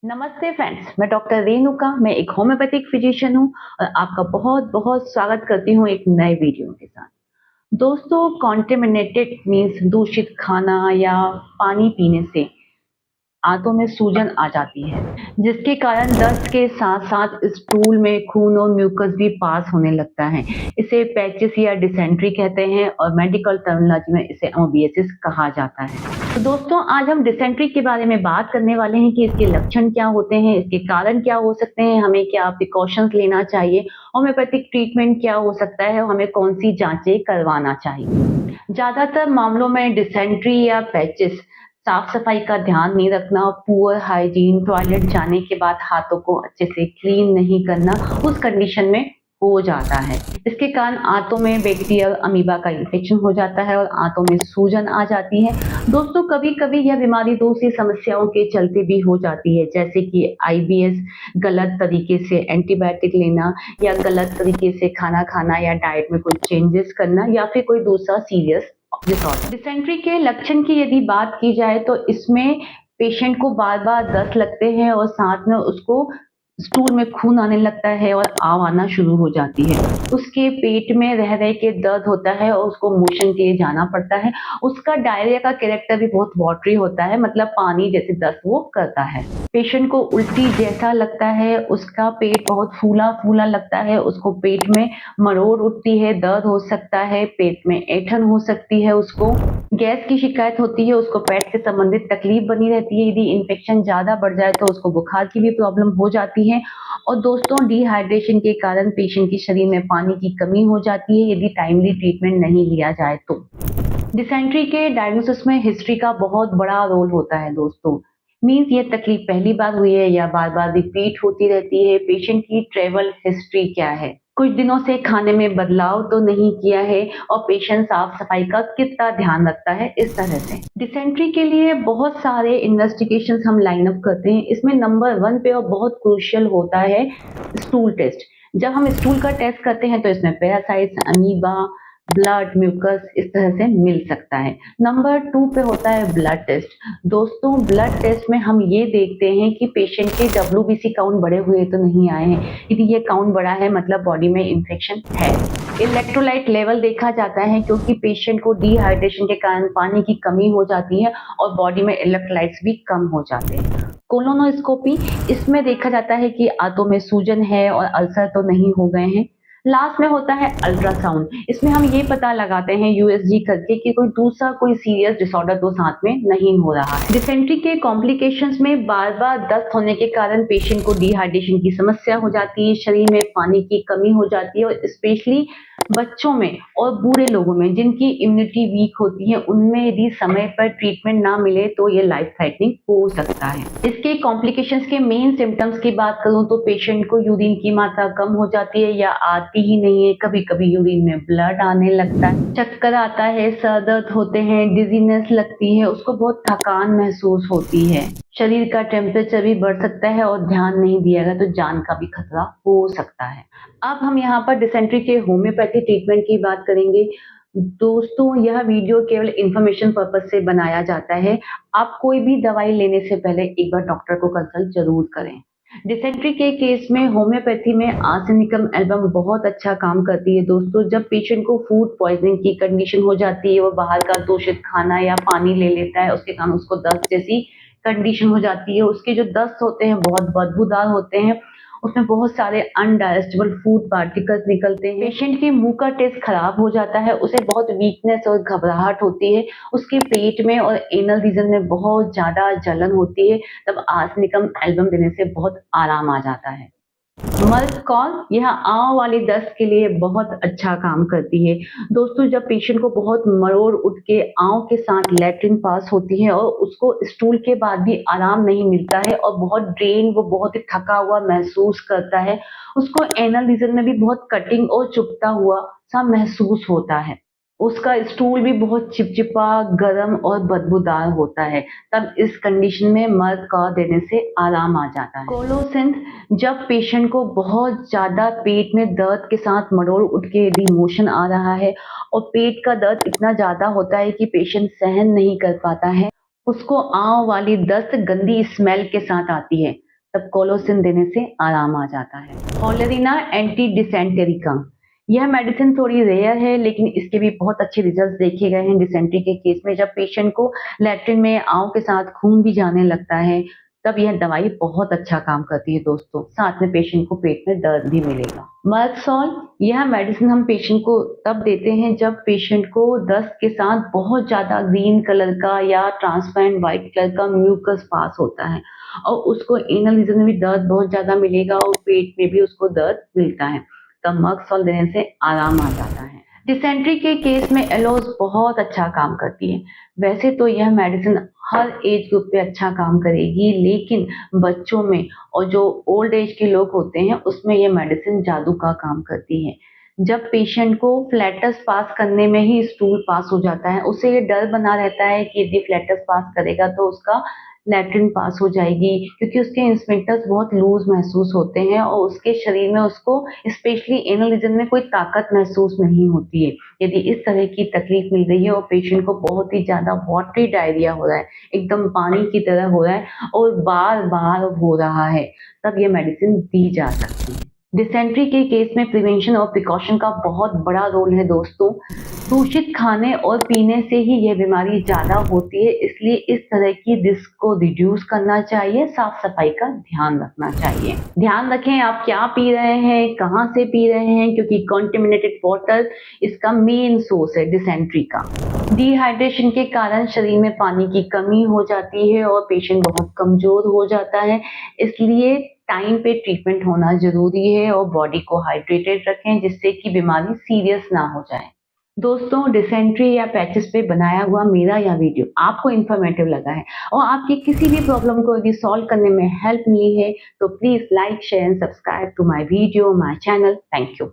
नमस्ते फ्रेंड्स, मैं डॉक्टर रेणुका। मैं एक होम्योपैथिक फिजिशियन हूँ और आपका बहुत बहुत स्वागत करती हूँ एक नए वीडियो के साथ। दोस्तों, कॉन्टेमिनेटेड मीन्स दूषित खाना या पानी पीने से आंतों में सूजन आ जाती है, जिसके कारण दस्त के साथ साथ स्टूल में खून और म्यूकस भी पास होने लगता है। इसे पैचिस या डिसेंट्री कहते हैं और मेडिकल टर्मिनोलॉजी में इसे एमोबियासिस कहा जाता है। तो दोस्तों, आज हम डिसेंट्री के बारे में बात करने वाले हैं कि इसके लक्षण क्या होते हैं, इसके कारण क्या हो सकते हैं, हमें क्या प्रिकॉशंस लेना चाहिए, होम्योपैथिक ट्रीटमेंट क्या हो सकता है और हमें कौन सी जांचें करवाना चाहिए। ज्यादातर मामलों में डिसेंट्री या पैचिस साफ सफाई का ध्यान नहीं रखना, पुअर हाइजीन, टॉयलेट जाने के बाद हाथों को अच्छे से क्लीन नहीं करना, उस कंडीशन में हो जाता है। इसके कारण आंतों में बैक्टीरियल अमीबा का इन्फेक्शन हो जाता है और आंतों में सूजन आ जाती है। दोस्तों, कभी कभी यह बीमारी दूसरी समस्याओं के चलते भी हो जाती है, जैसे कि आईबीएस, गलत तरीके से एंटीबायोटिक लेना या गलत तरीके से खाना खाना या डाइट में कोई चेंजेस करना या फिर कोई दूसरा सीरियस डिसऑर्डर। डिसेंट्री के लक्षण की यदि बात की जाए तो इसमें पेशेंट को बार-बार दस्त लगते हैं और साथ में उसको स्टूल में खून आने लगता है और आव आना शुरू हो जाती है। उसके पेट में रह-रह के दर्द होता है और उसको मोशन के लिए जाना पड़ता है। उसका डायरिया का कैरेक्टर भी बहुत वाटरी होता है, मतलब पानी जैसे दस्त वो करता है। पेशेंट को उल्टी जैसा लगता है, उसका पेट बहुत फूला-फूला लगता है, उसको पेट में मरोड़ उठती है, दर्द हो सकता है, पेट में ऐंठन हो सकती है, उसको गैस की शिकायत होती है, उसको पेट से संबंधित तकलीफ बनी रहती है। यदि इन्फेक्शन ज़्यादा बढ़ जाए तो उसको बुखार की भी प्रॉब्लम हो जाती है। और दोस्तों, डिहाइड्रेशन के कारण पेशेंट के शरीर में पानी की कमी हो जाती है यदि टाइमली ट्रीटमेंट नहीं लिया जाए तो। डिसेंट्री के डायग्नोसिस में हिस्ट्री का बहुत बड़ा रोल होता है दोस्तों। मीन्स ये तकलीफ पहली बार हुई है या बार-बार रिपीट होती रहती है, पेशेंट की ट्रैवल हिस्ट्री क्या है, कुछ दिनों से खाने में बदलाव तो नहीं किया है और पेशेंट साफ-सफाई का कितना ध्यान रखता है, इस तरह से। डिसेंट्री के लिए बहुत सारे इन्वेस्टिगेशंस हम लाइन अप करते हैं। इसमें नंबर 1 पे और बहुत क्रूशियल होता है स्टूल टेस्ट। जब हम स्टूल का टेस्ट करते हैं तो इसमें पैरासाइट्स, अमीबा, ब्लड, म्यूकस इस तरह से मिल सकता है। नंबर 2 पे होता है ब्लड टेस्ट। दोस्तों, ब्लड टेस्ट में हम ये देखते हैं कि पेशेंट के डब्ल्यूबीसी काउंट बढ़े हुए तो नहीं आए हैं। यदि ये काउंट बढ़ा है मतलब बॉडी में इन्फेक्शन है। इलेक्ट्रोलाइट लेवल देखा जाता है क्योंकि पेशेंट को डिहाइड्रेशन के कारण पानी की कमी हो जाती है और बॉडी में इलेक्ट्रोलाइट्स भी कम हो जाते हैं। कोलोनोस्कोपी, इसमें देखा जाता है कि आंतों में सूजन है और अल्सर तो नहीं हो गए हैं। लास्ट में होता है अल्ट्रासाउंड। इसमें हम ये पता लगाते हैं यूएसजी करके कि कोई सीरियस डिसऑर्डर तो साथ में नहीं हो रहा है। डिसेंट्री के कॉम्प्लिकेशंस में बार-बार दस्त होने के कारण पेशेंट को डिहाइड्रेशन की समस्या हो जाती है, शरीर में पानी की कमी हो जाती है और स्पेशली बच्चों में और बूढ़े लोगों में जिनकी इम्यूनिटी वीक होती है, उनमें यदि समय पर ट्रीटमेंट ना मिले तो ये लाइफ थ्रेटनिंग हो सकता है। इसके कॉम्प्लिकेशंस के मेन सिम्टम्स की बात करूं तो पेशेंट को यूरिन की मात्रा कम हो जाती है या आती ही नहीं है, कभी-कभी यूरिन में ब्लड आने लगता है, चक्कर आता है, सर दर्द होते हैं, डिजीनेस लगती है, उसको बहुत थकान महसूस होती है, शरीर का टेम्परेचर भी बढ़ सकता है और ध्यान नहीं दिया गया तो जान का भी खतरा हो सकता है। अब हम यहाँ पर डिसेंट्री के होम्योपैथी ट्रीटमेंट की बात करेंगे। दोस्तों, यह वीडियो केवल इन्फॉर्मेशन पर्पस से बनाया जाता है। आप कोई भी दवाई लेने से पहले एक बार डॉक्टर को कंसल्ट जरूर करें। डिसेंट्री के केस में होम्योपैथी में आर्सेनिकम एल्बम बहुत अच्छा काम करती है दोस्तों। जब पेशेंट को फूड पॉइजनिंग की कंडीशन हो जाती है, वो बाहर का दूषित खाना या पानी ले लेता है, उसके कारण उसको दस्त जैसी कंडीशन हो जाती है। उसके जो दस्त होते हैं बहुत बदबूदार होते हैं, उसमें बहुत सारे अनडाइजेस्टेबल फूड पार्टिकल्स निकलते हैं। पेशेंट के मुंह का टेस्ट खराब हो जाता है, उसे बहुत वीकनेस और घबराहट होती है, उसके पेट में और एनल रीजन में बहुत ज्यादा जलन होती है। तब आर्सेनिकम एल्बम देने से बहुत आराम आ जाता है। मल्टकॉल यह आंव वाली दस्त के लिए बहुत अच्छा काम करती है। दोस्तों, जब पेशेंट को बहुत मरोड़ उठ के आंव के साथ लैट्रिन पास होती है और उसको स्टूल के बाद भी आराम नहीं मिलता है और बहुत ड्रेन, वो बहुत ही थका हुआ महसूस करता है, उसको एनल रीजन में भी बहुत कटिंग और चुभता हुआ सा महसूस होता है, उसका स्टूल भी बहुत चिपचिपा, गरम और बदबूदार होता है, तब इस कंडीशन में मल्टकॉल देने से आराम आ जाता है। कोलोसिंथ, जब पेशेंट को बहुत ज्यादा पेट में दर्द के साथ मरोड़ उठ के यदि मोशन आ रहा है और पेट का दर्द इतना ज्यादा होता है कि पेशेंट सहन नहीं कर पाता है, उसको आंव वाली दस्त गंदी स्मेल के साथ आती है, तब कोलोसिन देने से आराम आ जाता है। होलेरिना एंटी डिसेंटेरी का, यह मेडिसिन थोड़ी रेयर है लेकिन इसके भी बहुत अच्छे रिजल्ट देखे गए हैं डिसेंट्री के केस में। जब पेशेंट को लैट्रिन में आव के साथ खून भी जाने लगता है तब यह दवाई बहुत अच्छा काम करती है दोस्तों। साथ में पेशेंट को पेट में दर्द भी मिलेगा। मर्कसॉल, यह मेडिसिन हम पेशेंट को तब देते हैं जब पेशेंट को दस्त के साथ बहुत ज्यादा ग्रीन कलर का या ट्रांसपेरेंट व्हाइट कलर का म्यूकस पास होता है और उसको एनल रीजन में भी दर्द बहुत ज्यादा मिलेगा और पेट में भी उसको दर्द मिलता है, तब मर्कसॉल देने से आराम आ जाता है। डिसेंट्री के केस में एलोज बहुत अच्छा काम करती है। वैसे तो यह मेडिसिन हर एज ग्रुप पे अच्छा काम करेगी लेकिन बच्चों में और जो ओल्ड एज के लोग होते हैं उसमें यह मेडिसिन जादू का काम करती है। जब पेशेंट को फ्लैटस पास करने में ही स्टूल पास हो जाता है, उसे ये डर बना रहता है कि यदि फ्लैटस पास करेगा तो उसका लैट्रिन पास हो जाएगी, क्योंकि उसके इंस्फिंक्टर्स बहुत लूज महसूस होते हैं और उसके शरीर में उसको स्पेशली एनल रीजन में कोई ताकत महसूस नहीं होती है। यदि इस तरह की तकलीफ मिल रही है और पेशेंट को बहुत ही ज्यादा वाटरी डायरिया हो रहा है, एकदम पानी की तरह हो रहा है और बार बार हो रहा है, तब ये मेडिसिन दी जा सकती है। डिसेंट्री के केस में प्रिवेंशन और प्रिकॉशन का बहुत बड़ा रोल है दोस्तों। दूषित खाने और पीने से ही यह बीमारी ज्यादा होती है, इसलिए इस तरह की रिस्क को रिड्यूस करना चाहिए। साफ सफाई का ध्यान रखना चाहिए। ध्यान रखें आप क्या पी रहे हैं, कहाँ से पी रहे हैं, क्योंकि कॉन्टेमिनेटेड वाटर इसका मेन सोर्स है डिसेंट्री का। डिहाइड्रेशन के कारण शरीर में पानी की कमी हो जाती है और पेशेंट बहुत कमजोर हो जाता है, इसलिए टाइम पे ट्रीटमेंट होना जरूरी है और बॉडी को हाइड्रेटेड रखें जिससे कि बीमारी सीरियस ना हो जाए। दोस्तों, डिसेंट्री या पैचेस पे बनाया हुआ मेरा यह वीडियो आपको इन्फॉर्मेटिव लगा है और आपकी किसी भी प्रॉब्लम को यदि सॉल्व करने में हेल्प मिली है तो please like share and subscribe to my video, my channel. Thank you.